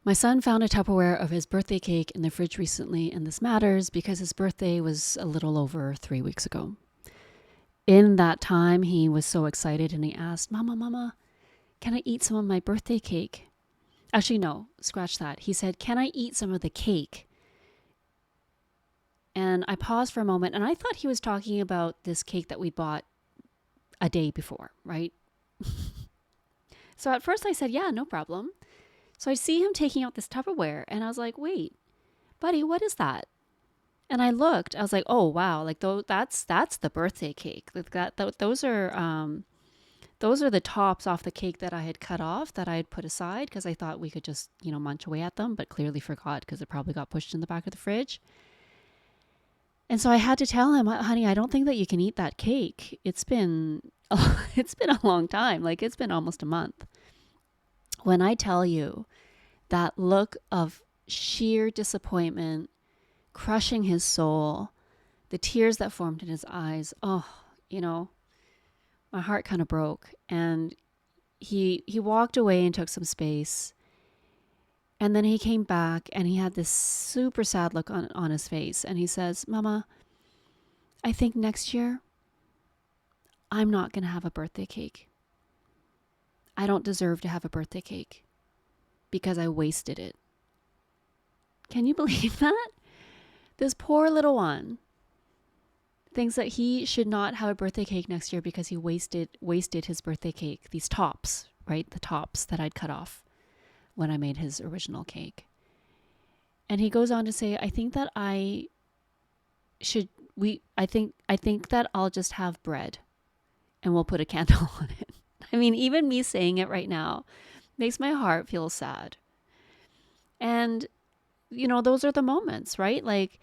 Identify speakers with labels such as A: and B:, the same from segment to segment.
A: My son found a Tupperware of his birthday cake in the fridge recently, and this matters because his birthday was a little over 3 weeks ago. In that time, he was so excited and he asked, Mama, can I eat some of my birthday cake? Actually, no, scratch that. He said, can I eat some of the cake? And I paused for a moment and I thought he was talking about this cake that we bought a day before, right? So at first I said, yeah, no problem. So I see him taking out this Tupperware and I was like, wait, buddy, what is that? And I looked, I was like, oh wow, like that's the birthday cake. Those are the tops off the cake that I had cut off that I had put aside because I thought we could just, munch away at them, but clearly forgot because it probably got pushed in the back of the fridge. And so I had to tell him, honey, I don't think that you can eat that cake. It's been it's been a long time. Like it's been almost a month. When I tell you that look of sheer disappointment crushing his soul, the tears that formed in his eyes, my heart kind of broke. And he walked away and took some space. And then he came back and he had this super sad look on his face. And he says, Mama, I think next year I'm not going to have a birthday cake. I don't deserve to have a birthday cake because I wasted it. Can you believe that? This poor little one thinks that he should not have a birthday cake next year because he wasted his birthday cake. These tops, right? The tops that I'd cut off when I made his original cake. And he goes on to say, I think that I think that I'll just have bread and we'll put a candle on it. I mean, even me saying it right now makes my heart feel sad. And, those are the moments, right? Like,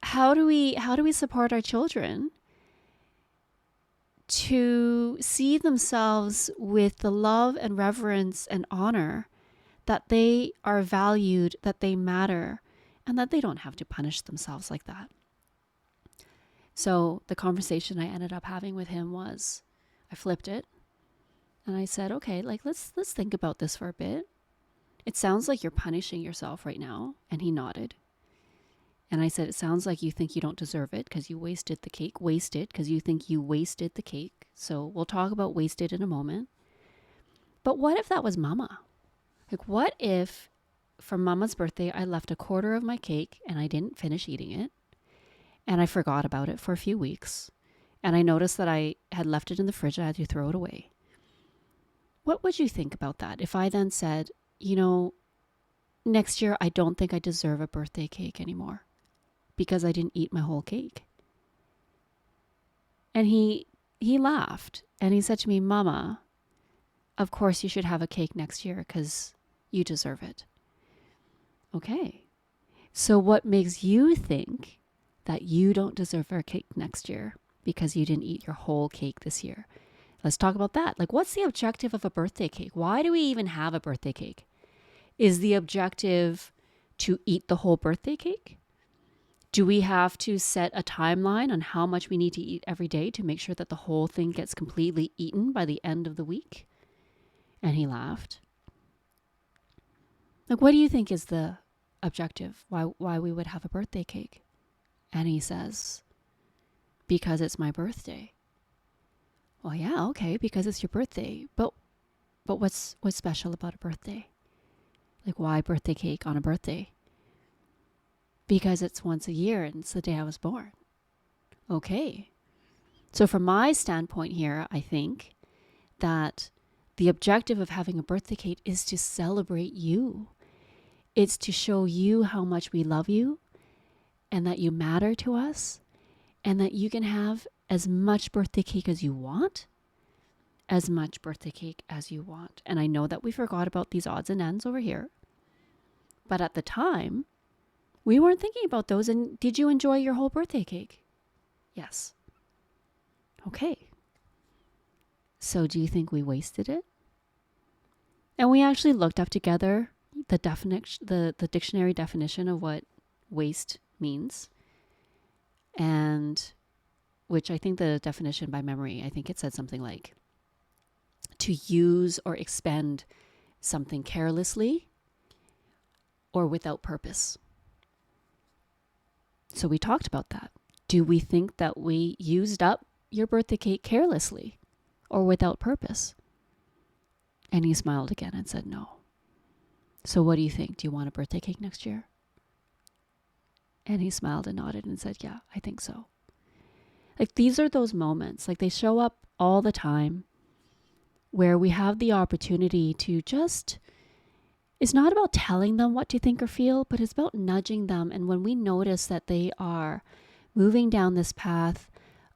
A: how do we support our children to see themselves with the love and reverence and honor that they are valued, that they matter, and that they don't have to punish themselves like that? So the conversation I ended up having with him was, I flipped it and I said, okay, like let's think about this for a bit. It sounds like you're punishing yourself right now. And he nodded. And I said, it sounds like you think you don't deserve it because you wasted the cake. Wasted because you think you wasted the cake. So we'll talk about wasted in a moment. But what if that was Mama? Like, what if for Mama's birthday, I left a quarter of my cake and I didn't finish eating it? And I forgot about it for a few weeks. And I noticed that I had left it in the fridge and I had to throw it away. What would you think about that if I then said, next year I don't think I deserve a birthday cake anymore because I didn't eat my whole cake? And he laughed and he said to me, Mama, of course you should have a cake next year because you deserve it. Okay. So what makes you think that you don't deserve a cake next year because you didn't eat your whole cake this year? Let's talk about that. Like, what's the objective of a birthday cake? Why do we even have a birthday cake? Is the objective to eat the whole birthday cake? Do we have to set a timeline on how much we need to eat every day to make sure that the whole thing gets completely eaten by the end of the week? And he laughed. Like, what do you think is the objective? Why we would have a birthday cake? And he says, because it's my birthday. Well, yeah, okay, because it's your birthday. But what's special about a birthday? Like, why birthday cake on a birthday? Because it's once a year and it's the day I was born. Okay. So from my standpoint here, I think that the objective of having a birthday cake is to celebrate you. It's to show you how much we love you and that you matter to us and that you can have as much birthday cake as you want. As much birthday cake as you want. And I know that we forgot about these odds and ends over here. But at the time, we weren't thinking about those. And did you enjoy your whole birthday cake? Yes. Okay. So do you think we wasted it? And we actually looked up together the dictionary definition of what waste means. And which I think the definition by memory, I think it said something like to use or expend something carelessly or without purpose. So we talked about that. Do we think that we used up your birthday cake carelessly or without purpose? And he smiled again and said no. So what do you think? Do you want a birthday cake next year? And he smiled and nodded and said, yeah, I think so. Like, these are those moments, like they show up all the time where we have the opportunity to just, it's not about telling them what to think or feel, but it's about nudging them. And when we notice that they are moving down this path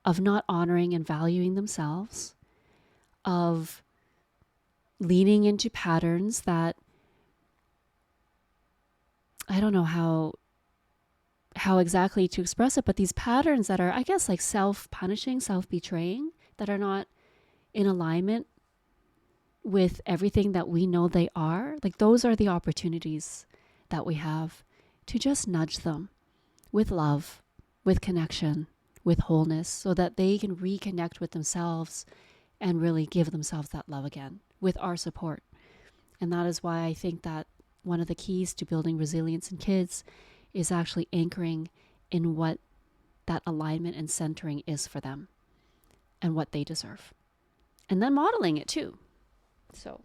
A: of not honoring and valuing themselves, of leaning into patterns that, I don't know how exactly to express it, but these patterns that are, I guess, like self-punishing, self-betraying, that are not in alignment with everything that we know they are, like those are the opportunities that we have to just nudge them with love, with connection, with wholeness, so that they can reconnect with themselves and really give themselves that love again with our support. And that is why I think that one of the keys to building resilience in kids is actually anchoring in what that alignment and centering is for them and what they deserve. And then modeling it too. So